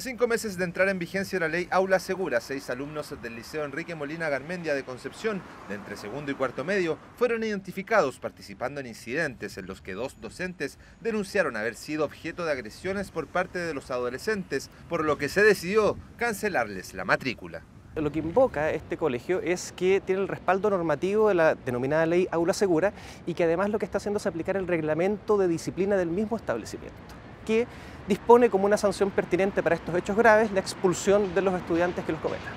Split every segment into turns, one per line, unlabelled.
A 5 meses de entrar en vigencia la ley Aula Segura, 6 alumnos del Liceo Enrique Molina Garmendia de Concepción, de entre segundo y cuarto medio, fueron identificados participando en incidentes en los que 2 docentes denunciaron haber sido objeto de agresiones por parte de los adolescentes, por lo que se decidió cancelarles la matrícula.
Lo que invoca este colegio es que tiene el respaldo normativo de la denominada ley Aula Segura y que además lo que está haciendo es aplicar el reglamento de disciplina del mismo establecimiento, que dispone como una sanción pertinente para estos hechos graves la expulsión de los estudiantes que los cometan.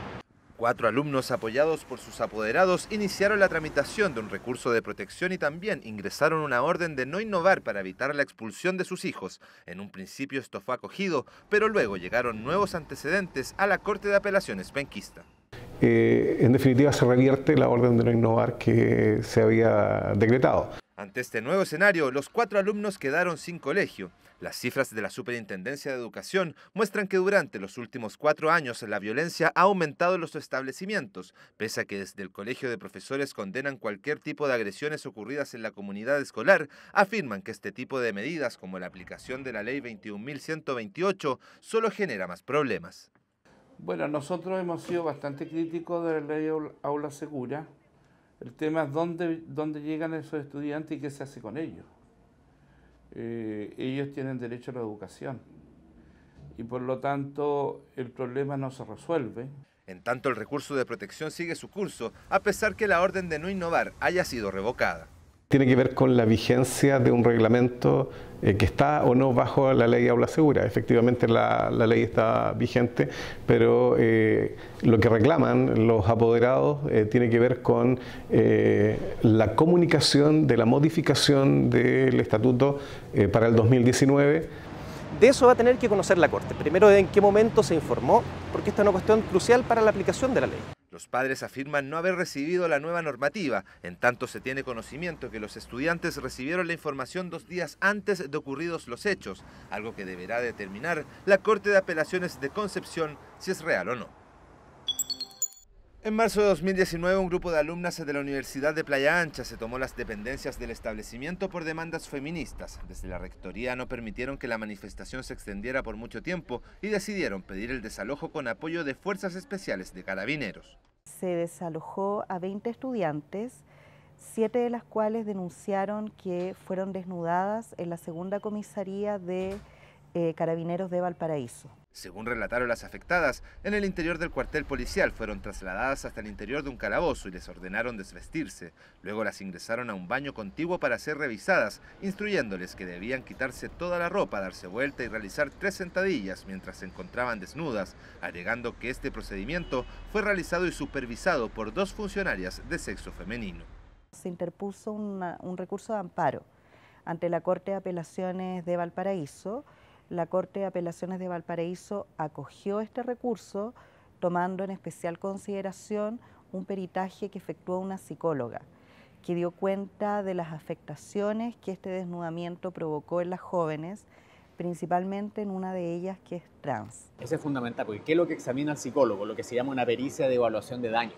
4 alumnos apoyados por sus apoderados iniciaron la tramitación de un recurso de protección y también ingresaron una orden de no innovar para evitar la expulsión de sus hijos. En un principio esto fue acogido, pero luego llegaron nuevos antecedentes a la Corte de Apelaciones penquista.
En definitiva se revierte la orden de no innovar que se había decretado.
Ante este nuevo escenario, los 4 alumnos quedaron sin colegio. Las cifras de la Superintendencia de Educación muestran que durante los últimos 4 años la violencia ha aumentado en los establecimientos, pese a que desde el Colegio de Profesores condenan cualquier tipo de agresiones ocurridas en la comunidad escolar, afirman que este tipo de medidas, como la aplicación de la Ley 21.128, solo genera más problemas.
Bueno, nosotros hemos sido bastante críticos de la Ley Aula Segura. El tema es dónde llegan esos estudiantes y qué se hace con ellos. Ellos tienen derecho a la educación y por lo tanto el problema no se resuelve.
En tanto, el recurso de protección sigue su curso, a pesar que la orden de no innovar haya sido revocada.
Tiene que ver con la vigencia de un reglamento que está o no bajo la ley Aula Segura. Efectivamente la ley está vigente, pero lo que reclaman los apoderados tiene que ver con la comunicación de la modificación del estatuto para el 2019.
De eso va a tener que conocer la Corte. Primero, en qué momento se informó, porque esta es una cuestión crucial para la aplicación de la ley.
Los padres afirman no haber recibido la nueva normativa, en tanto se tiene conocimiento que los estudiantes recibieron la información 2 días antes de ocurridos los hechos, algo que deberá determinar la Corte de Apelaciones de Concepción si es real o no. En marzo de 2019, un grupo de alumnas de la Universidad de Playa Ancha se tomó las dependencias del establecimiento por demandas feministas. Desde la rectoría no permitieron que la manifestación se extendiera por mucho tiempo y decidieron pedir el desalojo con apoyo de fuerzas especiales de carabineros.
Se desalojó a 20 estudiantes, 7 de las cuales denunciaron que fueron desnudadas en la segunda comisaría de Carabineros de Valparaíso.
Según relataron las afectadas, en el interior del cuartel policial fueron trasladadas hasta el interior de un calabozo y les ordenaron desvestirse. Luego las ingresaron a un baño contiguo para ser revisadas, instruyéndoles que debían quitarse toda la ropa, darse vuelta y realizar 3 sentadillas mientras se encontraban desnudas, alegando que este procedimiento fue realizado y supervisado por 2 funcionarias de sexo femenino.
Se interpuso un recurso de amparo ante la Corte de Apelaciones de Valparaíso. La Corte de Apelaciones de Valparaíso acogió este recurso, tomando en especial consideración un peritaje que efectuó una psicóloga, que dio cuenta de las afectaciones que este desnudamiento provocó en las jóvenes, principalmente en una de ellas que es trans.
Eso es fundamental, porque ¿qué es lo que examina el psicólogo? Lo que se llama una pericia de evaluación de daños.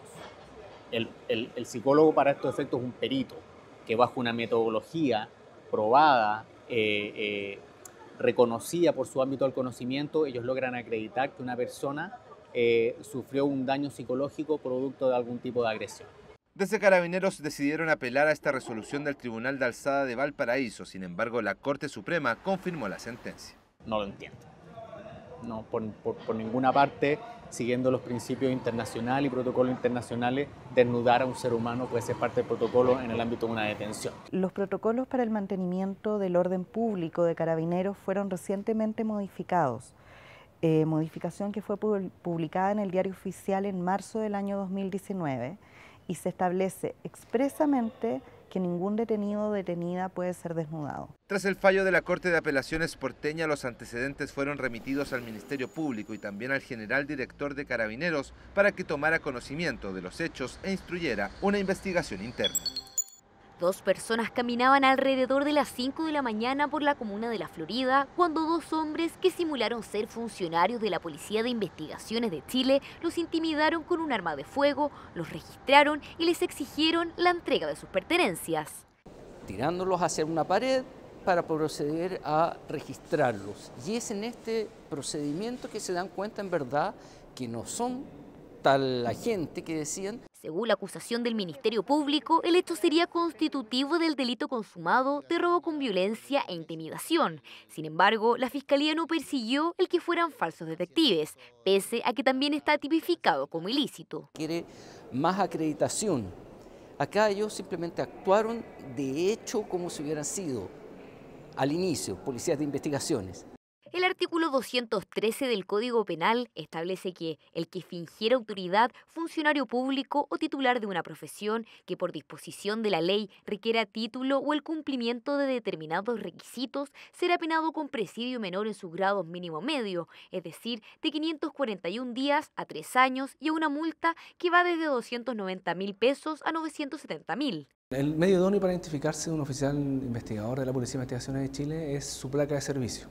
El psicólogo para estos efectos es un perito, que bajo una metodología probada, reconocida por su ámbito del conocimiento, ellos logran acreditar que una persona sufrió un daño psicológico producto de algún tipo de agresión.
Desde Carabineros decidieron apelar a esta resolución del Tribunal de Alzada de Valparaíso. Sin embargo, la Corte Suprema confirmó la sentencia.
No lo entiendo. No, por ninguna parte, siguiendo los principios internacionales y protocolos internacionales, desnudar a un ser humano puede ser parte del protocolo en el ámbito de una detención.
Los protocolos para el mantenimiento del orden público de Carabineros fueron recientemente modificados. Modificación que fue publicada en el Diario Oficial en marzo del año 2019 y se establece expresamente que ningún detenido o detenida puede ser desnudado.
Tras el fallo de la Corte de Apelaciones porteña, los antecedentes fueron remitidos al Ministerio Público y también al general director de Carabineros para que tomara conocimiento de los hechos e instruyera una investigación interna.
2 personas caminaban alrededor de las 5 de la mañana por la comuna de La Florida cuando 2 hombres que simularon ser funcionarios de la Policía de Investigaciones de Chile los intimidaron con un arma de fuego, los registraron y les exigieron la entrega de sus pertenencias.
Tirándolos hacia una pared, para proceder a registrarlos. Y es en este procedimiento que se dan cuenta en verdad que no son tal la gente que decían.
Según la acusación del Ministerio Público, el hecho sería constitutivo del delito consumado de robo con violencia e intimidación. Sin embargo, la Fiscalía no persiguió el que fueran falsos detectives, pese a que también está tipificado como ilícito.
Quiere más acreditación. Acá ellos simplemente actuaron de hecho como si hubieran sido al inicio policías de investigaciones.
El artículo 213 del Código Penal establece que el que fingiera autoridad, funcionario público o titular de una profesión que por disposición de la ley requiera título o el cumplimiento de determinados requisitos será penado con presidio menor en sus grados mínimo medio, es decir, de 541 días a 3 años y a una multa que va desde 290.000 pesos a 970.000.
El medio idóneo para identificarse de un oficial investigador de la Policía de Investigaciones de Chile es su placa de servicio.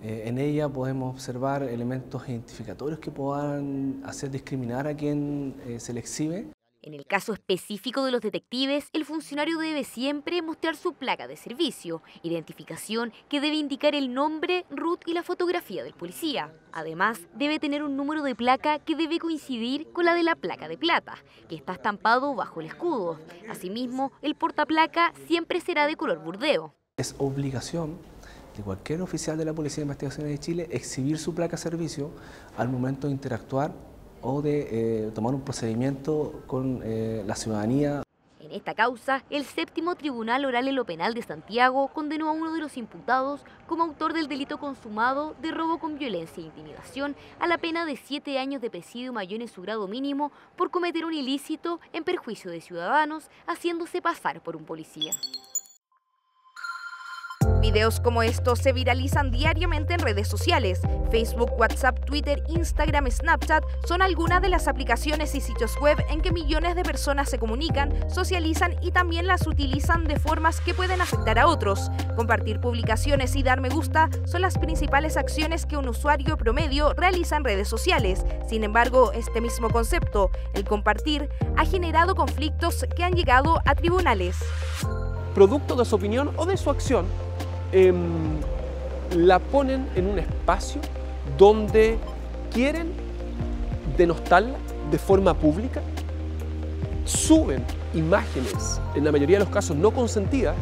En ella podemos observar elementos identificatorios que puedan hacer discriminar a quien se le exhibe.
En el caso específico de los detectives, el funcionario debe siempre mostrar su placa de servicio, identificación que debe indicar el nombre, RUT y la fotografía del policía. Además, debe tener un número de placa que debe coincidir con la de la placa de plata, que está estampado bajo el escudo. Asimismo, el portaplaca siempre será de color burdeo.
Es obligación de cualquier oficial de la Policía de Investigaciones de Chile exhibir su placa de servicio al momento de interactuar o de tomar un procedimiento con la ciudadanía.
En esta causa, el séptimo Tribunal Oral en lo Penal de Santiago condenó a uno de los imputados como autor del delito consumado de robo con violencia e intimidación a la pena de 7 años de presidio mayor en su grado mínimo por cometer un ilícito en perjuicio de ciudadanos haciéndose pasar por un policía.
Videos como estos se viralizan diariamente en redes sociales. Facebook, WhatsApp, Twitter, Instagram, Snapchat son algunas de las aplicaciones y sitios web en que millones de personas se comunican, socializan y también las utilizan de formas que pueden afectar a otros. Compartir publicaciones y dar me gusta son las principales acciones que un usuario promedio realiza en redes sociales. Sin embargo, este mismo concepto, el compartir, ha generado conflictos que han llegado a tribunales.
Producto de su opinión o de su acción, la ponen en un espacio donde quieren denostarla de forma pública, suben imágenes, en la mayoría de los casos no consentidas,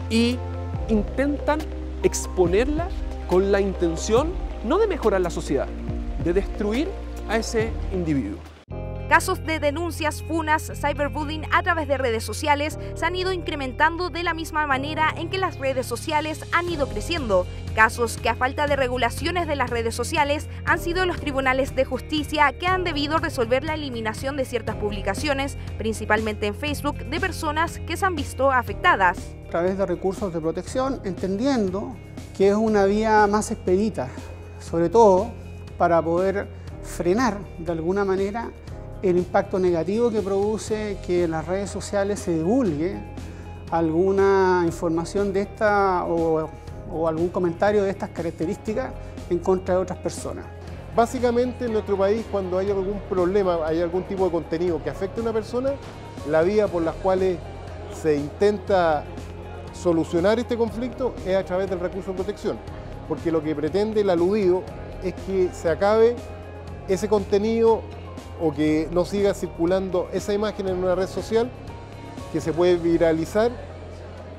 y intentan exponerla con la intención no de mejorar la sociedad, de destruir a ese individuo.
Casos de denuncias, funas, cyberbullying a través de redes sociales se han ido incrementando de la misma manera en que las redes sociales han ido creciendo. Casos que a falta de regulaciones de las redes sociales han sido los tribunales de justicia que han debido resolver la eliminación de ciertas publicaciones, principalmente en Facebook, de personas que se han visto afectadas.
A través de recursos de protección, entendiendo que es una vía más expedita, sobre todo para poder frenar de alguna manera el impacto negativo que produce que en las redes sociales se divulgue alguna información de esta o algún comentario de estas características en contra de otras personas.
Básicamente en nuestro país, cuando hay algún problema, hay algún tipo de contenido que afecte a una persona, la vía por las cuales se intenta solucionar este conflicto es a través del recurso de protección, porque lo que pretende el aludido es que se acabe ese contenido o que no siga circulando esa imagen en una red social que se puede viralizar,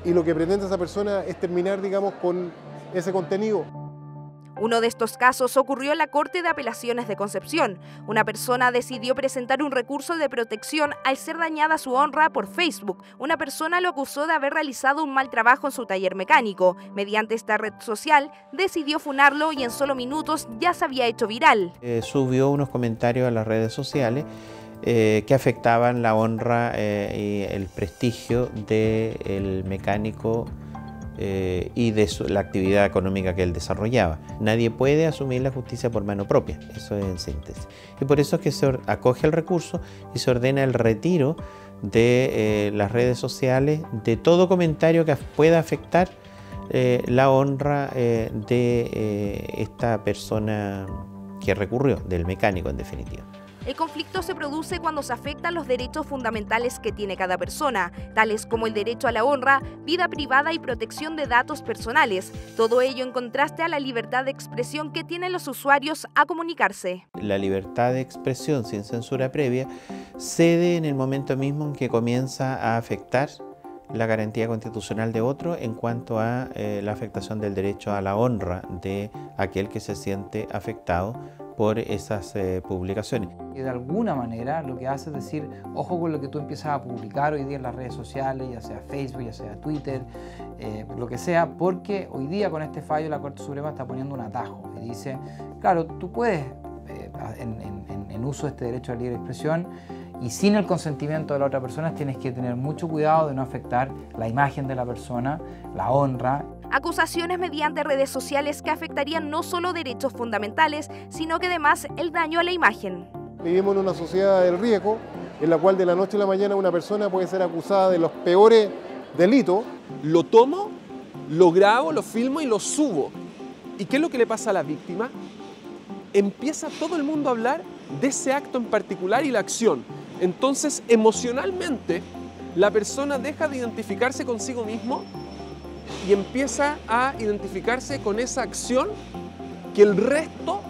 y lo que pretende esa persona es terminar, digamos, con ese contenido.
Uno de estos casos ocurrió en la Corte de Apelaciones de Concepción. Una persona decidió presentar un recurso de protección al ser dañada su honra por Facebook. Una persona lo acusó de haber realizado un mal trabajo en su taller mecánico. Mediante esta red social, decidió funarlo y en solo minutos ya se había hecho viral.
Subió unos comentarios a las redes sociales que afectaban la honra y el prestigio del mecánico y de la actividad económica que él desarrollaba. Nadie puede asumir la justicia por mano propia, eso es en síntesis. Y por eso es que se acoge el recurso y se ordena el retiro de las redes sociales de todo comentario que pueda afectar la honra de esta persona que recurrió, del mecánico en definitiva.
El conflicto se produce cuando se afectan los derechos fundamentales que tiene cada persona, tales como el derecho a la honra, vida privada y protección de datos personales. Todo ello en contraste a la libertad de expresión que tienen los usuarios a comunicarse.
La libertad de expresión sin censura previa cede en el momento mismo en que comienza a afectar la garantía constitucional de otro en cuanto a la afectación del derecho a la honra de aquel que se siente afectado por esas publicaciones.
Y de alguna manera lo que hace es decir, ojo con lo que tú empiezas a publicar hoy día en las redes sociales, ya sea Facebook, ya sea Twitter, lo que sea, porque hoy día con este fallo la Corte Suprema está poniendo un atajo y dice, claro, tú puedes, en uso de este derecho a libre expresión, y sin el consentimiento de la otra persona tienes que tener mucho cuidado de no afectar la imagen de la persona, la honra.
Acusaciones mediante redes sociales que afectarían no solo derechos fundamentales, sino que además el daño a la imagen.
Vivimos en una sociedad del riesgo, en la cual de la noche a la mañana una persona puede ser acusada de los peores delitos.
Lo tomo, lo grabo, lo filmo y lo subo. ¿Y qué es lo que le pasa a la víctima? Empieza todo el mundo a hablar de ese acto en particular y la acción. Entonces, emocionalmente, la persona deja de identificarse consigo mismo y empieza a identificarse con esa acción que el resto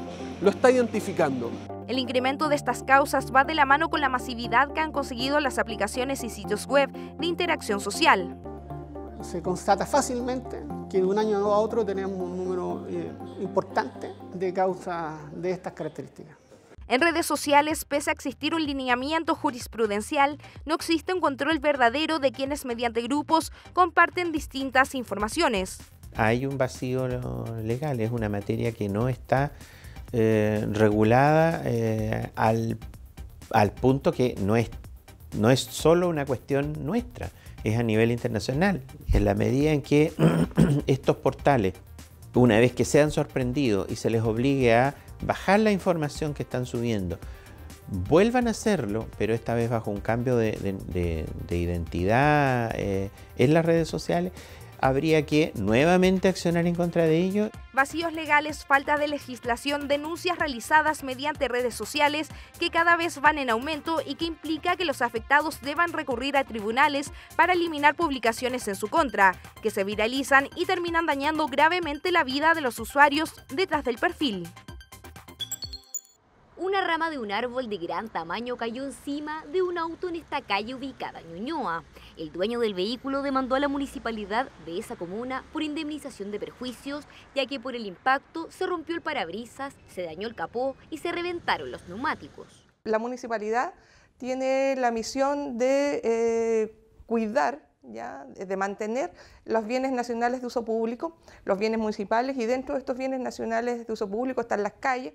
lo está identificando.
El incremento de estas causas va de la mano con la masividad que han conseguido las aplicaciones y sitios web de interacción social.
Se constata fácilmente que de un año a otro tenemos un número importante de causas de estas características.
En redes sociales, pese a existir un lineamiento jurisprudencial, no existe un control verdadero de quienes mediante grupos comparten distintas informaciones.
Hay un vacío legal, es una materia que no está regulada al punto que no es solo una cuestión nuestra, es a nivel internacional. En la medida en que estos portales, una vez que sean sorprendidos y se les obligue a bajar la información que están subiendo, vuelvan a hacerlo, pero esta vez bajo un cambio de identidad en las redes sociales, habría que nuevamente accionar en contra de ellos.
Vacíos legales, falta de legislación, denuncias realizadas mediante redes sociales que cada vez van en aumento y que implica que los afectados deban recurrir a tribunales para eliminar publicaciones en su contra, que se viralizan y terminan dañando gravemente la vida de los usuarios detrás del perfil.
Una rama de un árbol de gran tamaño cayó encima de un auto en esta calle ubicada en Ñuñoa. El dueño del vehículo demandó a la municipalidad de esa comuna por indemnización de perjuicios, ya que por el impacto se rompió el parabrisas, se dañó el capó y se reventaron los neumáticos.
La municipalidad tiene la misión de cuidar, de mantener los bienes nacionales de uso público, los bienes municipales, y dentro de estos bienes nacionales de uso público están las calles,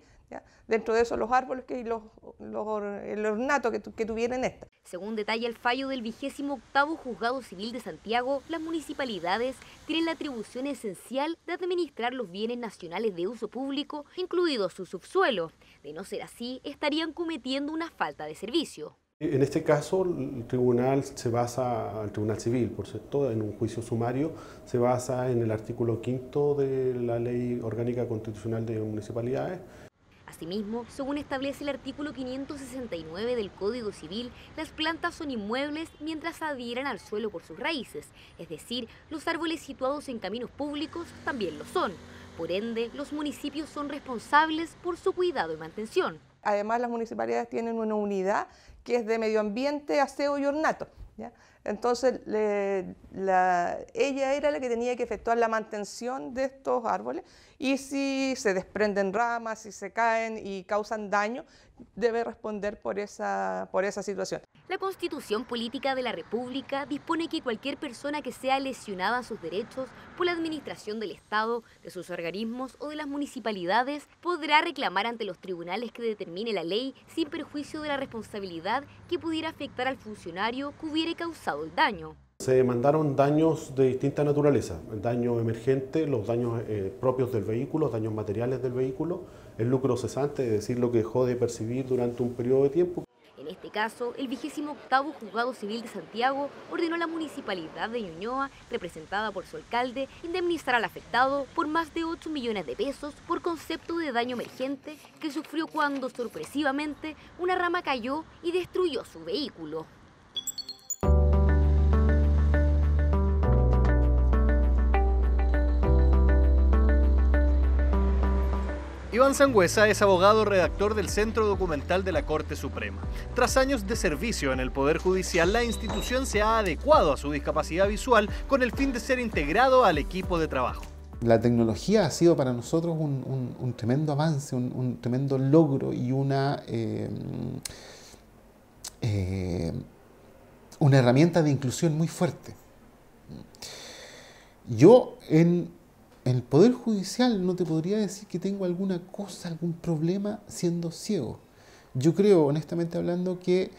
dentro de eso los árboles y el ornato que tuvieran esta.
Según detalla el fallo del 28º Juzgado Civil de Santiago, las municipalidades tienen la atribución esencial de administrar los bienes nacionales de uso público, incluido su subsuelo. De no ser así, estarían cometiendo una falta de servicio.
En este caso, el tribunal se basa, el Tribunal Civil, por cierto, en un juicio sumario, se basa en el artículo 5º de la Ley Orgánica Constitucional de Municipalidades.
Asimismo, según establece el artículo 569 del Código Civil, las plantas son inmuebles mientras adhieran al suelo por sus raíces, es decir, los árboles situados en caminos públicos también lo son. Por ende, los municipios son responsables por su cuidado y mantención.
Además, las municipalidades tienen una unidad que es de medio ambiente, aseo y ornato, ¿ya? Entonces, ella era la que tenía que efectuar la mantención de estos árboles, y si se desprenden ramas, si se caen y causan daño, debe responder por esa situación.
La Constitución Política de la República dispone que cualquier persona que sea lesionada en sus derechos por la administración del Estado, de sus organismos o de las municipalidades podrá reclamar ante los tribunales que determine la ley sin perjuicio de la responsabilidad que pudiera afectar al funcionario que hubiere causado el daño.
Se demandaron daños de distinta naturaleza, el daño emergente, los daños propios del vehículo, los daños materiales del vehículo, el lucro cesante, es decir, lo que dejó de percibir durante un periodo de tiempo.
En En este caso, el 28º Juzgado Civil de Santiago ordenó a la Municipalidad de Ñuñoa, representada por su alcalde, indemnizar al afectado por más de 8 millones de pesos por concepto de daño emergente que sufrió cuando, sorpresivamente, una rama cayó y destruyó su vehículo.
Iván Sangüesa es abogado redactor del Centro Documental de la Corte Suprema. Tras años de servicio en el Poder Judicial, la institución se ha adecuado a su discapacidad visual con el fin de ser integrado al equipo de trabajo.
La tecnología ha sido para nosotros un tremendo avance, un tremendo logro y una herramienta de inclusión muy fuerte. Yo en el Poder Judicial no te podría decir que tengo alguna cosa, algún problema siendo ciego. Yo creo, honestamente hablando, que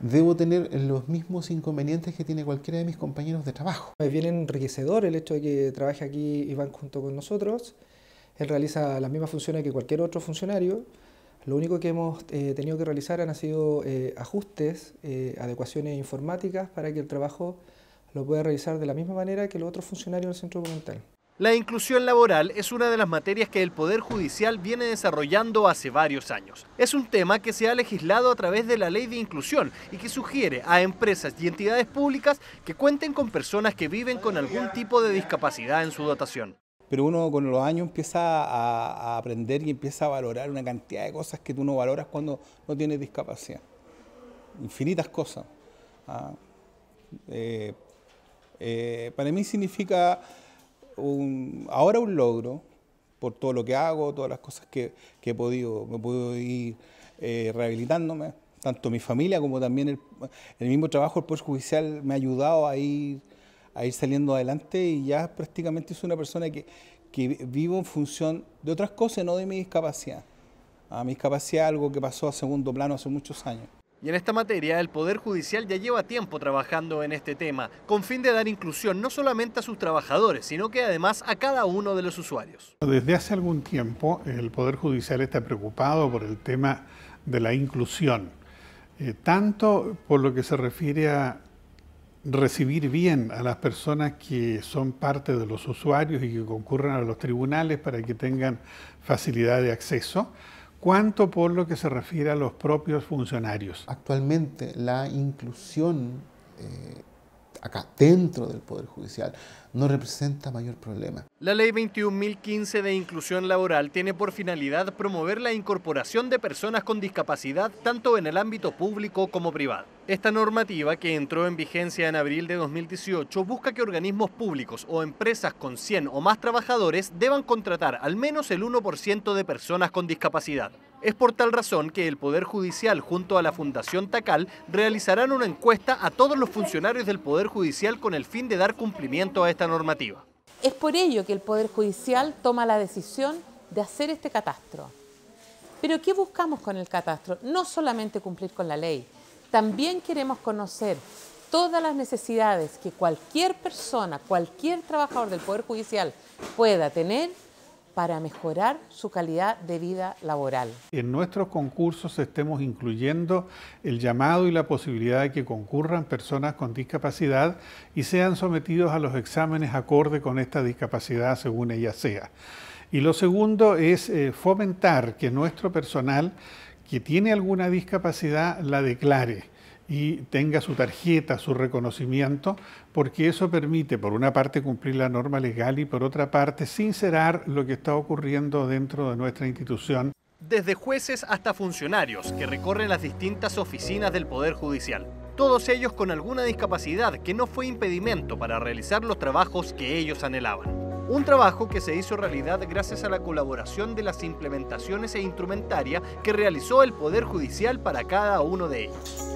debo tener los mismos inconvenientes que tiene cualquiera de mis compañeros de trabajo.
Es bien enriquecedor el hecho de que trabaje aquí Iván junto con nosotros. Él realiza las mismas funciones que cualquier otro funcionario. Lo único que hemos tenido que realizar han sido ajustes, adecuaciones informáticas para que el trabajo lo pueda realizar de la misma manera que los otros funcionarios del Centro Documental.
La inclusión laboral es una de las materias que el Poder Judicial viene desarrollando hace varios años. Es un tema que se ha legislado a través de la Ley de Inclusión y que sugiere a empresas y entidades públicas que cuenten con personas que viven con algún tipo de discapacidad en su dotación.
Pero uno con los años empieza a aprender y empieza a valorar una cantidad de cosas que tú no valoras cuando no tienes discapacidad. Infinitas cosas. Para mí significa ahora un logro por todo lo que hago, todas las cosas que me he podido ir rehabilitándome, tanto mi familia como también el mismo trabajo del Poder Judicial me ha ayudado a ir saliendo adelante y ya prácticamente soy una persona que vivo en función de otras cosas, no de mi discapacidad. Mi discapacidad es algo que pasó a segundo plano hace muchos años.
Y en esta materia, el Poder Judicial ya lleva tiempo trabajando en este tema, con fin de dar inclusión no solamente a sus trabajadores, sino que además a cada uno de los usuarios.
Desde hace algún tiempo, el Poder Judicial está preocupado por el tema de la inclusión, tanto por lo que se refiere a recibir bien a las personas que son parte de los usuarios y que concurren a los tribunales para que tengan facilidad de acceso, cuanto por lo que se refiere a los propios funcionarios.
Actualmente la inclusión acá dentro del Poder Judicial no representa mayor problema.
La Ley 21.015 de Inclusión Laboral tiene por finalidad promover la incorporación de personas con discapacidad tanto en el ámbito público como privado. Esta normativa, que entró en vigencia en abril de 2018, busca que organismos públicos o empresas con 100 o más trabajadores deban contratar al menos el 1% de personas con discapacidad. Es por tal razón que el Poder Judicial, junto a la Fundación Tacal, realizarán una encuesta a todos los funcionarios del Poder Judicial con el fin de dar cumplimiento a esta normativa.
Es por ello que el Poder Judicial toma la decisión de hacer este catastro. Pero ¿qué buscamos con el catastro? No solamente cumplir con la ley, también queremos conocer todas las necesidades que cualquier persona, cualquier trabajador del Poder Judicial pueda tener para mejorar su calidad de vida laboral.
En nuestros concursos estemos incluyendo el llamado y la posibilidad de que concurran personas con discapacidad y sean sometidos a los exámenes acorde con esta discapacidad según ella sea. Y lo segundo es fomentar que nuestro personal que tiene alguna discapacidad la declare y tenga su tarjeta, su reconocimiento, porque eso permite, por una parte, cumplir la norma legal y, por otra parte, sincerar lo que está ocurriendo dentro de nuestra institución.
Desde jueces hasta funcionarios que recorren las distintas oficinas del Poder Judicial. Todos ellos con alguna discapacidad que no fue impedimento para realizar los trabajos que ellos anhelaban. Un trabajo que se hizo realidad gracias a la colaboración de las implementaciones e instrumentaria que realizó el Poder Judicial para cada uno de ellos.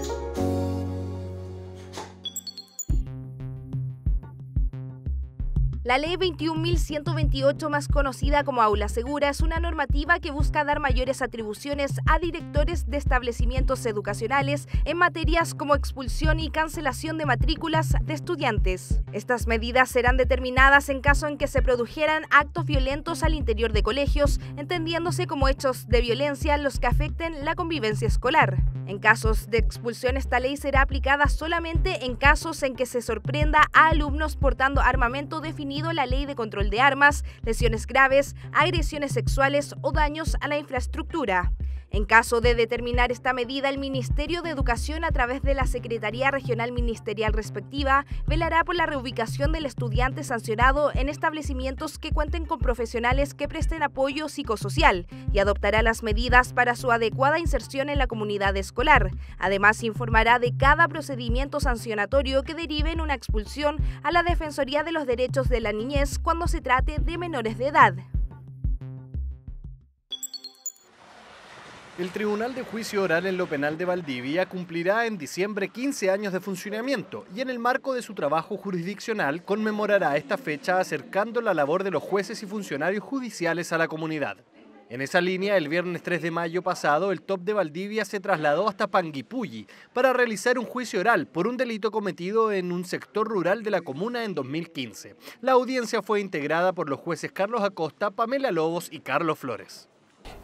La Ley 21.128, más conocida como Aula Segura, es una normativa que busca dar mayores atribuciones a directores de establecimientos educacionales en materias como expulsión y cancelación de matrículas de estudiantes. Estas medidas serán determinadas en caso en que se produjeran actos violentos al interior de colegios, entendiéndose como hechos de violencia los que afecten la convivencia escolar. En casos de expulsión, esta ley será aplicada solamente en casos en que se sorprenda a alumnos portando armamento definido en la Ley de Control de Armas, lesiones graves, agresiones sexuales o daños a la infraestructura. En caso de determinar esta medida, el Ministerio de Educación, a través de la Secretaría Regional Ministerial respectiva, velará por la reubicación del estudiante sancionado en establecimientos que cuenten con profesionales que presten apoyo psicosocial y adoptará las medidas para su adecuada inserción en la comunidad escolar. Además, informará de cada procedimiento sancionatorio que derive en una expulsión a la Defensoría de los Derechos de la Niñez cuando se trate de menores de edad.
El Tribunal de Juicio Oral en lo Penal de Valdivia cumplirá en diciembre 15 años de funcionamiento y en el marco de su trabajo jurisdiccional conmemorará esta fecha acercando la labor de los jueces y funcionarios judiciales a la comunidad. En esa línea, el viernes 3 de mayo pasado, el TOP de Valdivia se trasladó hasta Panguipulli para realizar un juicio oral por un delito cometido en un sector rural de la comuna en 2015. La audiencia fue integrada por los jueces Carlos Acosta, Pamela Lobos y Carlos Flores.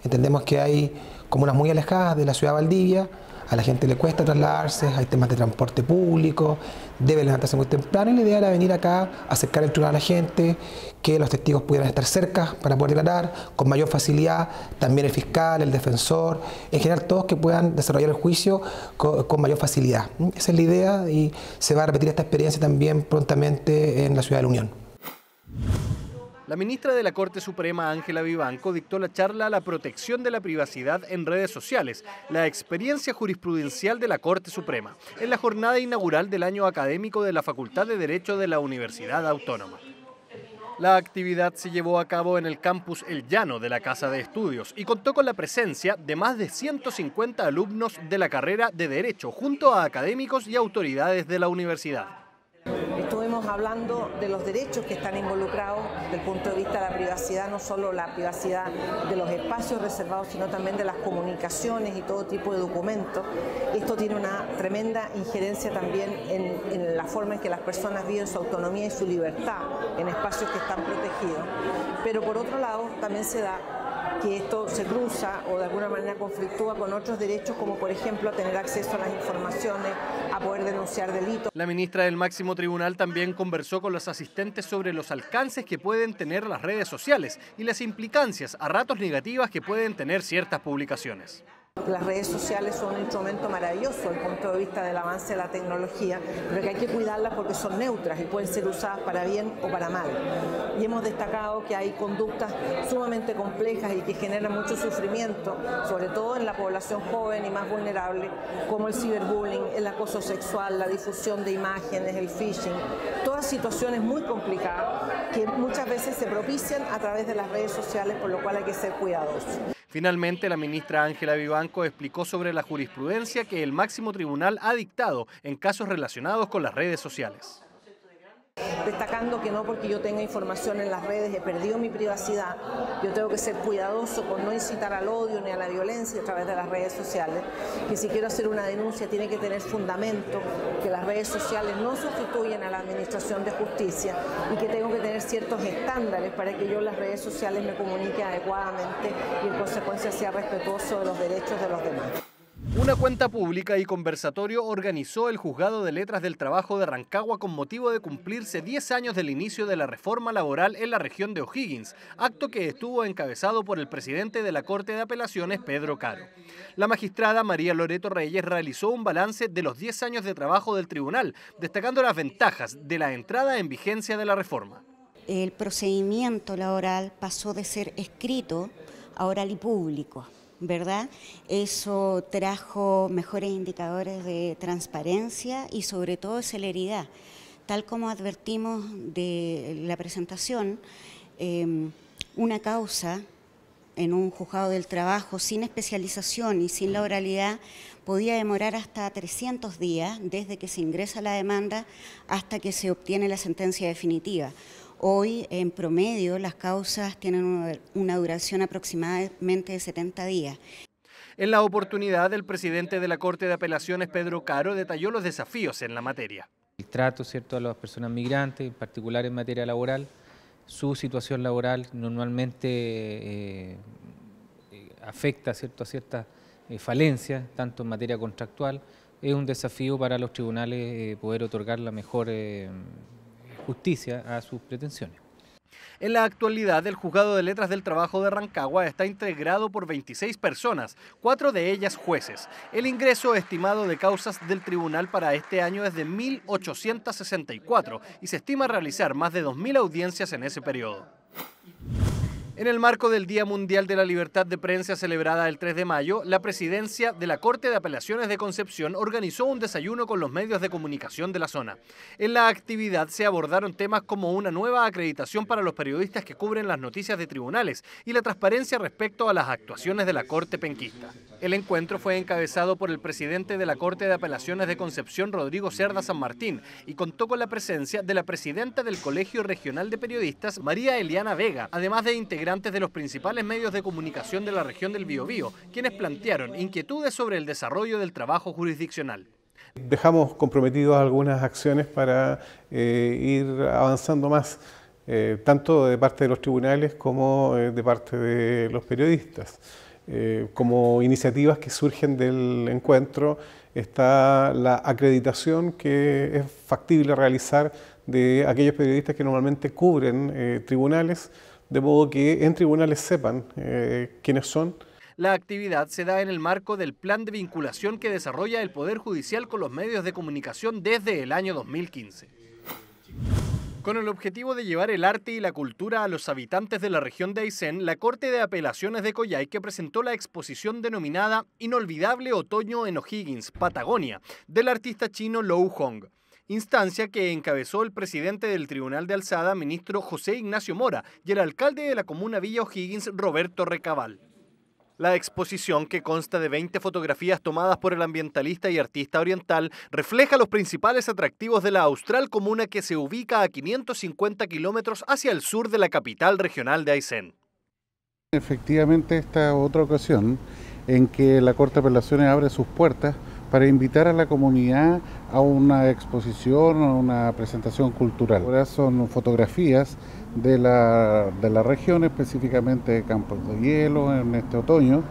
Entendemos que hay comunas muy alejadas de la ciudad de Valdivia, a la gente le cuesta trasladarse, hay temas de transporte público, debe levantarse muy temprano y la idea era venir acá, acercar el tribunal a la gente, que los testigos pudieran estar cerca para poder declarar con mayor facilidad, también el fiscal, el defensor, en general todos que puedan desarrollar el juicio con mayor facilidad. Esa es la idea y se va a repetir esta experiencia también prontamente en la ciudad de la Unión.
La ministra de la Corte Suprema, Ángela Vivanco, dictó la charla La protección de la privacidad en redes sociales, la experiencia jurisprudencial de la Corte Suprema, en la jornada inaugural del año académico de la Facultad de Derecho de la Universidad Autónoma. La actividad se llevó a cabo en el campus El Llano de la Casa de Estudios y contó con la presencia de más de 150 alumnos de la carrera de Derecho, junto a académicos y autoridades de la universidad.
Estuvimos hablando de los derechos que están involucrados desde el punto de vista de la privacidad, no solo la privacidad de los espacios reservados, sino también de las comunicaciones y todo tipo de documentos. Esto tiene una tremenda injerencia también en la forma en que las personas viven su autonomía y su libertad en espacios que están protegidos. Pero por otro lado también se da que esto se cruza o de alguna manera conflictúa con otros derechos, como por ejemplo tener acceso a las informaciones, a poder denunciar delitos.
La ministra del máximo tribunal también conversó con los asistentes sobre los alcances que pueden tener las redes sociales y las implicancias a ratos negativas que pueden tener ciertas publicaciones.
Las redes sociales son un instrumento maravilloso desde el punto de vista del avance de la tecnología, pero que hay que cuidarlas porque son neutras y pueden ser usadas para bien o para mal. Y hemos destacado que hay conductas sumamente complejas y que generan mucho sufrimiento, sobre todo en la población joven y más vulnerable, como el ciberbullying, el acoso sexual, la difusión de imágenes, el phishing, todas situaciones muy complicadas que muchas veces se propician a través de las redes sociales, por lo cual hay que ser cuidadosos.
Finalmente, la ministra Ángela Vivanco explicó sobre la jurisprudencia que el máximo tribunal ha dictado en casos relacionados con las redes sociales.
Destacando que no porque yo tenga información en las redes he perdido mi privacidad, yo tengo que ser cuidadoso con no incitar al odio ni a la violencia a través de las redes sociales, que si quiero hacer una denuncia tiene que tener fundamento, que las redes sociales no sustituyen a la administración de justicia y que tengo que tener ciertos estándares para que yo en las redes sociales me comunique adecuadamente y en consecuencia sea respetuoso de los derechos de los demás.
Una cuenta pública y conversatorio organizó el Juzgado de Letras del Trabajo de Rancagua con motivo de cumplirse 10 años del inicio de la reforma laboral en la región de O'Higgins, acto que estuvo encabezado por el presidente de la Corte de Apelaciones, Pedro Caro. La magistrada María Loreto Reyes realizó un balance de los 10 años de trabajo del tribunal, destacando las ventajas de la entrada en vigencia de la reforma.
El procedimiento laboral pasó de ser escrito a oral y público, ¿verdad? Eso trajo mejores indicadores de transparencia y sobre todo de celeridad. Tal como advertimos de la presentación, una causa en un juzgado del trabajo sin especialización y sin la oralidad podía demorar hasta 300 días desde que se ingresa la demanda hasta que se obtiene la sentencia definitiva. Hoy, en promedio, las causas tienen una duración aproximadamente de 70 días.
En la oportunidad, el presidente de la Corte de Apelaciones, Pedro Caro, detalló los desafíos en la materia.
El trato, ¿cierto?, a las personas migrantes, en particular en materia laboral, su situación laboral normalmente afecta, ¿cierto?, a ciertas falencias, tanto en materia contractual. Es un desafío para los tribunales poder otorgar la mejor justicia a sus pretensiones.
En la actualidad, el Juzgado de Letras del Trabajo de Rancagua está integrado por 26 personas, 4 de ellas jueces. El ingreso estimado de causas del tribunal para este año es de 1.864 y se estima realizar más de 2.000 audiencias en ese periodo. En el marco del Día Mundial de la Libertad de Prensa celebrada el 3 de mayo, la presidencia de la Corte de Apelaciones de Concepción organizó un desayuno con los medios de comunicación de la zona. En la actividad se abordaron temas como una nueva acreditación para los periodistas que cubren las noticias de tribunales y la transparencia respecto a las actuaciones de la Corte penquista. El encuentro fue encabezado por el presidente de la Corte de Apelaciones de Concepción, Rodrigo Cerda San Martín, y contó con la presencia de la presidenta del Colegio Regional de Periodistas, María Eliana Vega, además de integrantes de los principales medios de comunicación de la región del Biobío, quienes plantearon inquietudes sobre el desarrollo del trabajo jurisdiccional.
Dejamos comprometidos algunas acciones para ir avanzando más, tanto de parte de los tribunales como de parte de los periodistas. Como iniciativas que surgen del encuentro está la acreditación que es factible realizar de aquellos periodistas que normalmente cubren tribunales, de modo que en tribunales sepan quiénes son.
La actividad se da en el marco del plan de vinculación que desarrolla el Poder Judicial con los medios de comunicación desde el año 2015. Con el objetivo de llevar el arte y la cultura a los habitantes de la región de Aysén, la Corte de Apelaciones de Coyhaique presentó la exposición denominada Inolvidable Otoño en O'Higgins, Patagonia, del artista chino Lou Hong. Instancia que encabezó el presidente del Tribunal de Alzada, ministro José Ignacio Mora, y el alcalde de la comuna Villa O'Higgins, Roberto Recabal. La exposición, que consta de 20 fotografías tomadas por el ambientalista y artista oriental, refleja los principales atractivos de la austral comuna que se ubica a 550 kilómetros hacia el sur de la capital regional de Aysén.
Efectivamente, esta es otra ocasión en que la Corte de Apelaciones abre sus puertas para invitar a la comunidad a una exposición o una presentación cultural. Ahora son fotografías de la región, específicamente de Campos de Hielo en este otoño.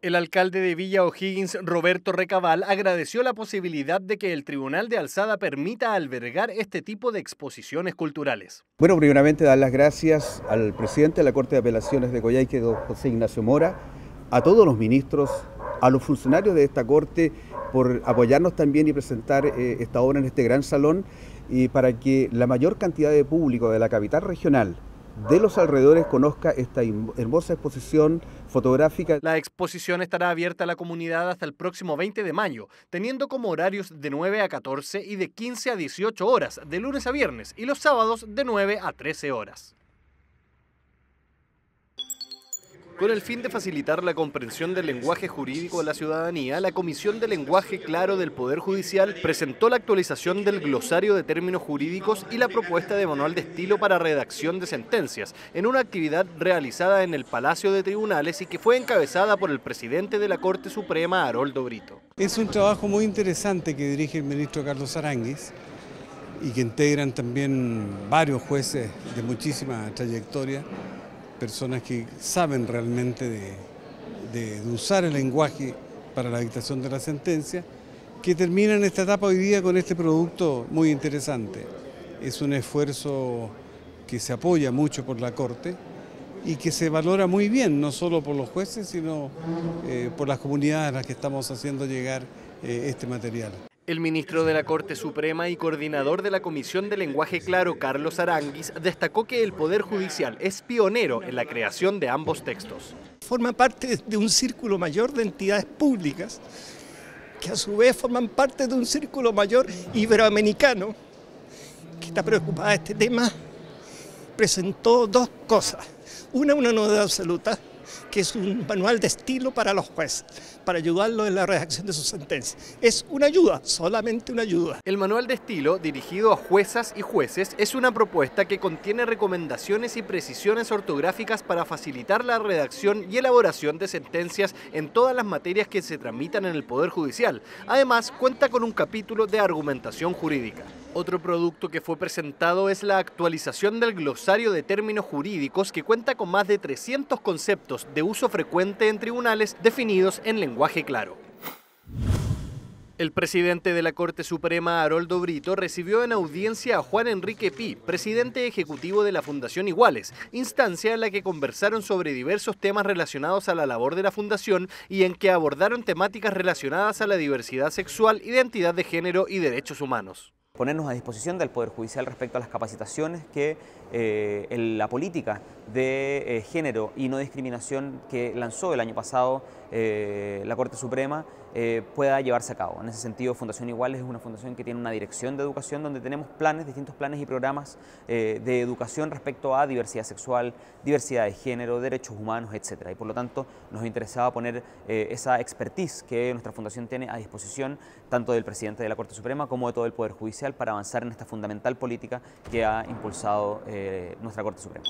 El alcalde de Villa O'Higgins, Roberto Recabal, agradeció la posibilidad de que el Tribunal de Alzada permita albergar este tipo de exposiciones culturales.
Bueno, primeramente dar las gracias al presidente de la Corte de Apelaciones de Coyhaique, don José Ignacio Mora, a todos los ministros, a los funcionarios de esta Corte, por apoyarnos también y presentar esta obra en este gran salón, y para que la mayor cantidad de público de la capital regional, de los alrededores, conozca esta hermosa exposición fotográfica.
La exposición estará abierta a la comunidad hasta el próximo 20 de mayo, teniendo como horarios de 9 a 14 y de 15 a 18 horas, de lunes a viernes, y los sábados de 9 a 13 horas. Con el fin de facilitar la comprensión del lenguaje jurídico de la ciudadanía, la Comisión de Lenguaje Claro del Poder Judicial presentó la actualización del glosario de términos jurídicos y la propuesta de manual de estilo para redacción de sentencias, en una actividad realizada en el Palacio de Tribunales y que fue encabezada por el presidente de la Corte Suprema, Haroldo Brito.
Es un trabajo muy interesante que dirige el ministro Carlos Aránguiz y que integran también varios jueces de muchísima trayectoria, personas que saben realmente de usar el lenguaje para la dictación de la sentencia, que terminan esta etapa hoy día con este producto muy interesante. Es un esfuerzo que se apoya mucho por la Corte y que se valora muy bien, no solo por los jueces, sino por las comunidades a las que estamos haciendo llegar este material.
El ministro de la Corte Suprema y coordinador de la Comisión de Lenguaje Claro, Carlos Aránguiz, destacó que el Poder Judicial es pionero en la creación de ambos textos.
Forma parte de un círculo mayor de entidades públicas, que a su vez forman parte de un círculo mayor iberoamericano, que está preocupada de este tema. Presentó dos cosas. Una novedad absoluta, que es un manual de estilo para los jueces, para ayudarlos en la redacción de sus sentencias. Es una ayuda, solamente una ayuda.
El manual de estilo, dirigido a juezas y jueces, es una propuesta que contiene recomendaciones y precisiones ortográficas para facilitar la redacción y elaboración de sentencias en todas las materias que se tramitan en el Poder Judicial. Además, cuenta con un capítulo de argumentación jurídica. Otro producto que fue presentado es la actualización del glosario de términos jurídicos, que cuenta con más de 300 conceptos de uso frecuente en tribunales definidos en lenguaje claro. El presidente de la Corte Suprema, Haroldo Brito, recibió en audiencia a Juan Enrique Pi, presidente ejecutivo de la Fundación Iguales, instancia en la que conversaron sobre diversos temas relacionados a la labor de la Fundación y en que abordaron temáticas relacionadas a la diversidad sexual, identidad de género y derechos humanos.
Ponernos a disposición del Poder Judicial respecto a las capacitaciones que la política de género y no discriminación que lanzó el año pasado la Corte Suprema pueda llevarse a cabo. En ese sentido, Fundación Iguales es una fundación que tiene una dirección de educación donde tenemos distintos planes y programas de educación respecto a diversidad sexual, diversidad de género, derechos humanos, etc. Y por lo tanto nos interesaba poner esa expertise que nuestra fundación tiene a disposición tanto del presidente de la Corte Suprema como de todo el Poder Judicial para avanzar en esta fundamental política que ha impulsado nuestra Corte Suprema.